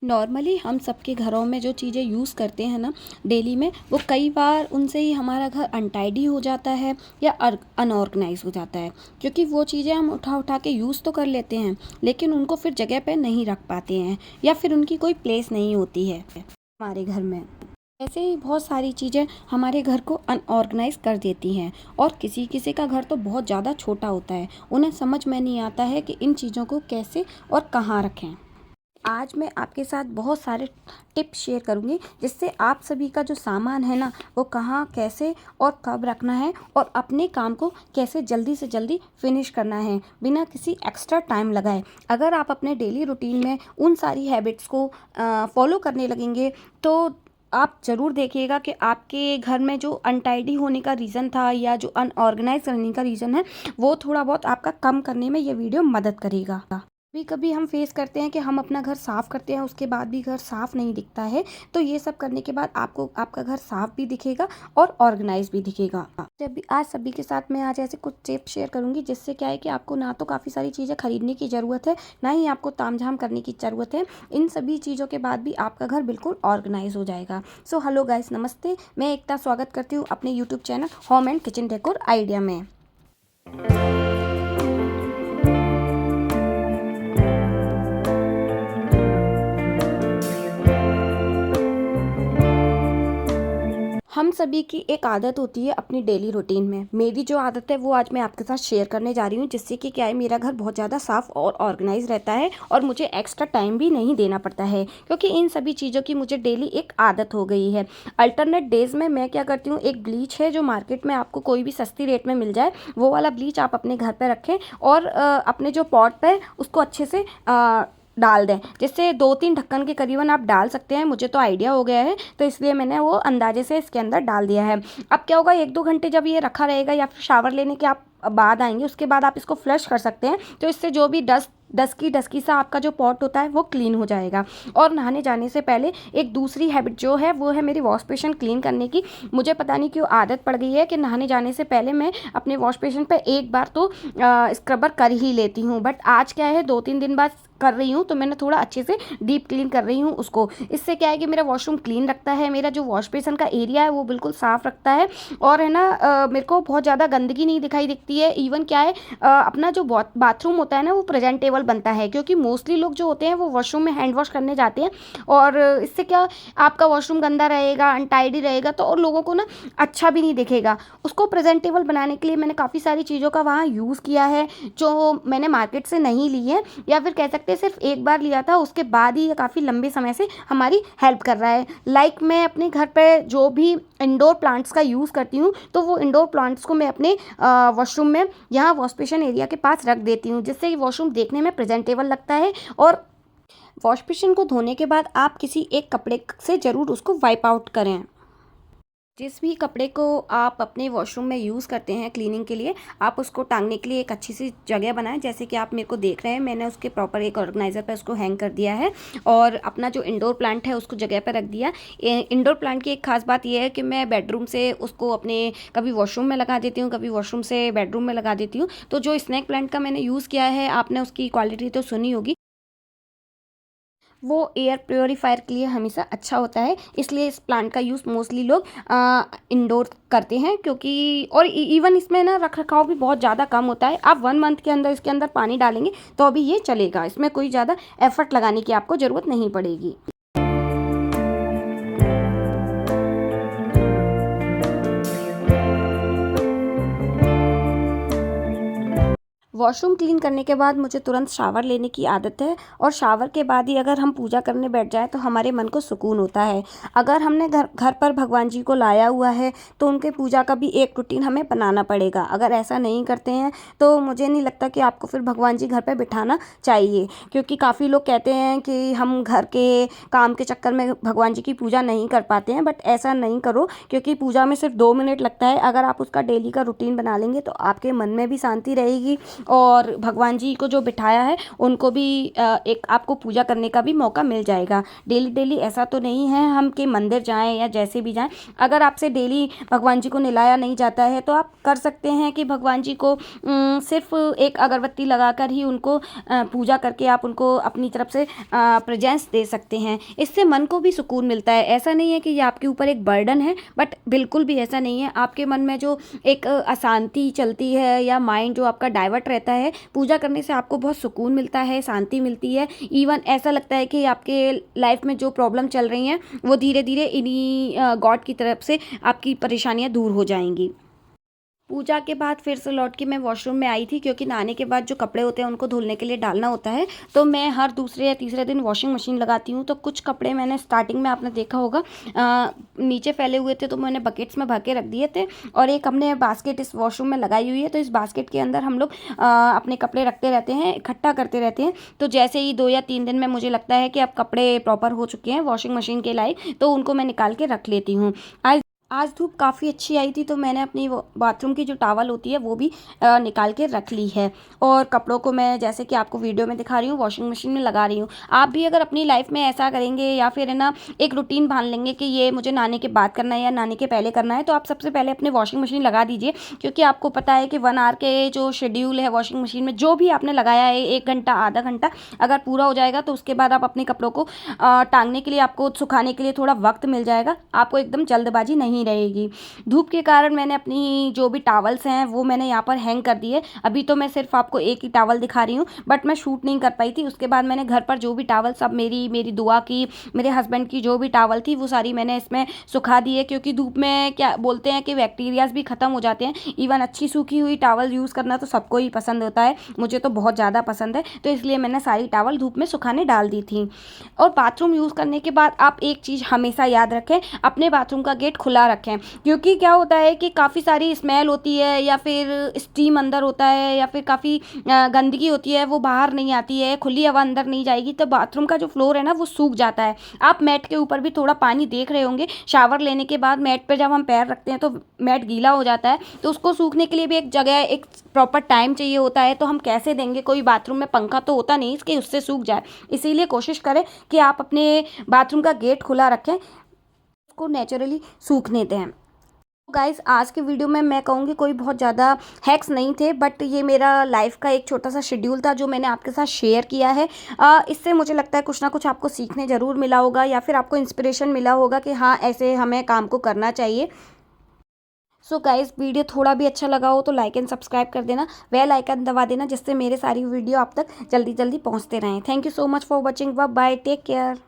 Normally हम सबके घरों में जो चीज़ें यूज़ करते हैं ना डेली में, वो कई बार उनसे ही हमारा घर अनटाइडी हो जाता है या अनऑर्गेनाइज हो जाता है। क्योंकि वो चीज़ें हम उठा उठा के यूज़ तो कर लेते हैं, लेकिन उनको फिर जगह पे नहीं रख पाते हैं या फिर उनकी कोई प्लेस नहीं होती है हमारे घर में। ऐसे ही बहुत सारी चीज़ें हमारे घर को अनऑर्गेनाइज कर देती हैं। और किसी किसी का घर तो बहुत ज़्यादा छोटा होता है, उन्हें समझ में नहीं आता है कि इन चीज़ों को कैसे और कहाँ रखें। आज मैं आपके साथ बहुत सारे टिप्स शेयर करूंगी, जिससे आप सभी का जो सामान है ना, वो कहाँ, कैसे और कब रखना है और अपने काम को कैसे जल्दी से जल्दी फिनिश करना है बिना किसी एक्स्ट्रा टाइम लगाए। अगर आप अपने डेली रूटीन में उन सारी हैबिट्स को फॉलो करने लगेंगे, तो आप ज़रूर देखिएगा कि आपके घर में जो अनटाइडी होने का रीज़न था या जो अनऑर्गेनाइज रहने का रीज़न है, वो थोड़ा बहुत आपका कम करने में ये वीडियो मदद करेगा। कभी कभी हम फेस करते हैं कि हम अपना घर साफ़ करते हैं, उसके बाद भी घर साफ़ नहीं दिखता है। तो ये सब करने के बाद आपको आपका घर साफ़ भी दिखेगा और ऑर्गेनाइज भी दिखेगा। जब भी आज सभी के साथ मैं आज ऐसे कुछ टिप्स शेयर करूंगी, जिससे क्या है कि आपको ना तो काफ़ी सारी चीज़ें खरीदने की ज़रूरत है, ना ही आपको तामझाम करने की ज़रूरत है। इन सभी चीज़ों के बाद भी आपका घर बिल्कुल ऑर्गेनाइज हो जाएगा। सो हेलो गाइस, नमस्ते। मैं एकता स्वागत करती हूँ अपने YouTube channel home and kitchen decor idea में। हम सभी की एक आदत होती है अपनी डेली रूटीन में। मेरी जो आदत है वो आज मैं आपके साथ शेयर करने जा रही हूँ, जिससे कि क्या है, मेरा घर बहुत ज़्यादा साफ़ और ऑर्गेनाइज रहता है और मुझे एक्स्ट्रा टाइम भी नहीं देना पड़ता है, क्योंकि इन सभी चीज़ों की मुझे डेली एक आदत हो गई है। अल्टरनेट डेज़ में मैं क्या करती हूँ, एक ब्लीच है जो मार्केट में आपको कोई भी सस्ती रेट में मिल जाए, वो वाला ब्लीच आप अपने घर पर रखें और अपने जो पॉट पर उसको अच्छे से डाल दें। जिससे 2-3 ढक्कन के करीबन आप डाल सकते हैं। मुझे तो आइडिया हो गया है, तो इसलिए मैंने वो अंदाजे से इसके अंदर डाल दिया है। अब क्या होगा, 1-2 घंटे जब ये रखा रहेगा या फिर शावर लेने के आप बाद आएंगे, उसके बाद आप इसको फ्लश कर सकते हैं। तो इससे जो भी डस्की सा आपका जो पॉट होता है वो क्लीन हो जाएगा। और नहाने जाने से पहले एक दूसरी हैबिट जो है वो है मेरी वॉश बेसिन क्लीन करने की। मुझे पता नहीं क्यों आदत पड़ गई है कि नहाने जाने से पहले मैं अपने वॉश बेसिन पे एक बार तो स्क्रबर कर ही लेती हूँ। बट आज क्या है, 2-3 दिन बाद कर रही हूँ, तो मैंने थोड़ा अच्छे से डीप क्लीन कर रही हूँ उसको। इससे क्या है कि मेरा वॉशरूम क्लीन रखता है, मेरा जो वॉश बेसिन का एरिया है वो बिल्कुल साफ़ रखता है। और है ना, मेरे को बहुत ज़्यादा गंदगी नहीं दिखाई दिखती है। इवन क्या है, अपना जो बाथरूम होता है ना, वो प्रेजेंटेबल बनता है, क्योंकि मोस्टली लोग जो होते हैं वो वॉशरूम में हैंड वॉश करने जाते हैं। और इससे क्या, आपका वॉशरूम गंदा रहेगा, अनटाइडी रहेगा, तो और लोगों को ना अच्छा भी नहीं दिखेगा। उसको प्रेजेंटेबल बनाने के लिए मैंने काफ़ी सारी चीज़ों का वहाँ यूज़ किया है, जो मैंने मार्केट से नहीं ली है, या फिर कह सकते हैं सिर्फ एक बार लिया था, उसके बाद ही ये काफ़ी लंबे समय से हमारी हेल्प कर रहा है। लाइक मैं अपने घर पे जो भी इंडोर प्लांट्स का यूज़ करती हूँ, तो वो इंडोर प्लांट्स को मैं अपने वॉशरूम में यहाँ वॉश बेसिन एरिया के पास रख देती हूँ, जिससे कि वॉशरूम देखने में प्रेजेंटेबल लगता है। और वॉश बेसिन को धोने के बाद आप किसी एक कपड़े से ज़रूर उसको वाइप आउट करें। जिस भी कपड़े को आप अपने वॉशरूम में यूज़ करते हैं क्लीनिंग के लिए, आप उसको टांगने के लिए एक अच्छी सी जगह बनाएं। जैसे कि आप मेरे को देख रहे हैं, मैंने उसके प्रॉपर एक ऑर्गेनाइज़र पे उसको हैंग कर दिया है और अपना जो इंडोर प्लांट है उसको जगह पर रख दिया। इंडोर प्लांट की एक खास बात यह है कि मैं बेडरूम से उसको अपने कभी वॉशरूम में लगा देती हूँ, कभी वॉशरूम से बेडरूम में लगा देती हूँ। तो जो स्नैक प्लांट का मैंने यूज़ किया है, आपने उसकी क्वालिटी तो सुनी होगी, वो एयर प्योरीफायर के लिए हमेशा अच्छा होता है। इसलिए इस प्लांट का यूज़ मोस्टली लोग इंडोर करते हैं, क्योंकि और इवन इसमें ना रख रखाव भी बहुत ज़्यादा कम होता है। आप 1 मंथ के अंदर इसके अंदर पानी डालेंगे तो अभी ये चलेगा, इसमें कोई ज़्यादा एफर्ट लगाने की आपको ज़रूरत नहीं पड़ेगी। वॉशरूम क्लीन करने के बाद मुझे तुरंत शावर लेने की आदत है, और शावर के बाद ही अगर हम पूजा करने बैठ जाए तो हमारे मन को सुकून होता है। अगर हमने घर घर पर भगवान जी को लाया हुआ है, तो उनके पूजा का भी एक रूटीन हमें बनाना पड़ेगा। अगर ऐसा नहीं करते हैं तो मुझे नहीं लगता कि आपको फिर भगवान जी घर पर बिठाना चाहिए, क्योंकि काफ़ी लोग कहते हैं कि हम घर के काम के चक्कर में भगवान जी की पूजा नहीं कर पाते हैं। बट ऐसा नहीं करो, क्योंकि पूजा में सिर्फ 2 मिनट लगता है। अगर आप उसका डेली का रूटीन बना लेंगे तो आपके मन में भी शांति रहेगी और भगवान जी को जो बिठाया है उनको भी एक आपको पूजा करने का भी मौका मिल जाएगा। डेली डेली ऐसा तो नहीं है हम कि मंदिर जाएं या जैसे भी जाएं। अगर आपसे डेली भगवान जी को नहलाया नहीं जाता है तो आप कर सकते हैं कि भगवान जी को सिर्फ एक अगरबत्ती लगाकर ही उनको पूजा करके आप उनको अपनी तरफ से प्रेजेंस दे सकते हैं। इससे मन को भी सुकून मिलता है। ऐसा नहीं है कि ये आपके ऊपर एक बर्डन है, बट बिल्कुल भी ऐसा नहीं है। आपके मन में जो एक अशांति चलती है या माइंड जो आपका डाइवर्ट रहता है, पूजा करने से आपको बहुत सुकून मिलता है, शांति मिलती है। इवन ऐसा लगता है कि आपके लाइफ में जो प्रॉब्लम चल रही हैं वो धीरे धीरे इन्हीं गॉड की तरफ से आपकी परेशानियां दूर हो जाएंगी। पूजा के बाद फिर से लौट के मैं वॉशरूम में आई थी, क्योंकि नहाने के बाद जो कपड़े होते हैं उनको धुलने के लिए डालना होता है। तो मैं हर दूसरे या तीसरे दिन वॉशिंग मशीन लगाती हूँ। तो कुछ कपड़े मैंने स्टार्टिंग में आपने देखा होगा नीचे फैले हुए थे, तो मैंने बकेट्स में भर के रख दिए थे। और एक हमने बास्केट इस वॉशरूम में लगाई हुई है, तो इस बास्केट के अंदर हम लोग अपने कपड़े रखते रहते हैं, इकट्ठा करते रहते हैं। तो जैसे ही 2 या 3 दिन में मुझे लगता है कि अब कपड़े प्रॉपर हो चुके हैं वॉशिंग मशीन के लायक, तो उनको मैं निकाल के रख लेती हूँ। आज धूप काफ़ी अच्छी आई थी, तो मैंने अपनी वो बाथरूम की जो टॉवल होती है वो भी निकाल के रख ली है। और कपड़ों को मैं जैसे कि आपको वीडियो में दिखा रही हूँ वॉशिंग मशीन में लगा रही हूँ। आप भी अगर अपनी लाइफ में ऐसा करेंगे या फिर है ना एक रूटीन बांध लेंगे कि ये मुझे नहाने के बाद करना है या नहाने के पहले करना है, तो आप सबसे पहले अपने वॉशिंग मशीन लगा दीजिए। क्योंकि आपको पता है कि 1 आवर के जो शेड्यूल है वॉशिंग मशीन में, जो भी आपने लगाया है 1 घंटा आधा घंटा अगर पूरा हो जाएगा, तो उसके बाद आप अपने कपड़ों को टांगने के लिए, आपको सुखाने के लिए थोड़ा वक्त मिल जाएगा। आपको एकदम जल्दबाजी नहीं रहेगी। धूप के कारण मैंने अपनी जो भी टॉवल्स हैं वो मैंने यहाँ पर हैंग कर दिए। अभी तो मैं सिर्फ आपको एक ही टॉवल दिखा रही हूँ, बट मैं शूट नहीं कर पाई थी। उसके बाद मैंने घर पर जो भी टॉवल सब मेरी दुआ की, मेरे हस्बैंड की जो भी टॉवल थी वो सारी मैंने इसमें सुखा दी है। क्योंकि धूप में क्या बोलते हैं कि बैक्टीरियाज भी ख़त्म हो जाते हैं। इवन अच्छी सूखी हुई टॉवल यूज़ करना तो सबको ही पसंद होता है, मुझे तो बहुत ज़्यादा पसंद है। तो इसलिए मैंने सारी टॉवल धूप में सुखाने डाल दी थी। और बाथरूम यूज़ करने के बाद आप एक चीज़ हमेशा याद रखें, अपने बाथरूम का गेट खुला रखें। क्योंकि क्या होता है कि काफ़ी सारी स्मेल होती है या फिर स्टीम अंदर होता है या फिर काफ़ी गंदगी होती है, वो बाहर नहीं आती है, खुली हवा अंदर नहीं जाएगी, तो बाथरूम का जो फ्लोर है ना वो सूख जाता है। आप मैट के ऊपर भी थोड़ा पानी देख रहे होंगे, शावर लेने के बाद मैट पर जब हम पैर रखते हैं तो मैट गीला हो जाता है, तो उसको सूखने के लिए भी एक जगह, एक प्रॉपर टाइम चाहिए होता है। तो हम कैसे देंगे, कोई बाथरूम में पंखा तो होता नहीं कि उससे सूख जाए। इसीलिए कोशिश करें कि आप अपने बाथरूम का गेट खुला रखें, उसको नेचुरली सूखने दें। गाइस, आज के वीडियो में मैं कहूँगी कोई बहुत ज़्यादा हैक्स नहीं थे, बट ये मेरा लाइफ का एक छोटा सा शेड्यूल था जो मैंने आपके साथ शेयर किया है। इससे मुझे लगता है कुछ ना कुछ आपको सीखने ज़रूर मिला होगा या फिर आपको इंस्पिरेशन मिला होगा कि हाँ ऐसे हमें काम को करना चाहिए। सो गाइस, वीडियो थोड़ा भी अच्छा लगा हो तो लाइक एंड सब्सक्राइब कर देना, बेल आइकन दबा देना, जिससे मेरे सारी वीडियो आप तक जल्दी जल्दी पहुँचते रहें। Thank you so much for watching. Bye bye, take care.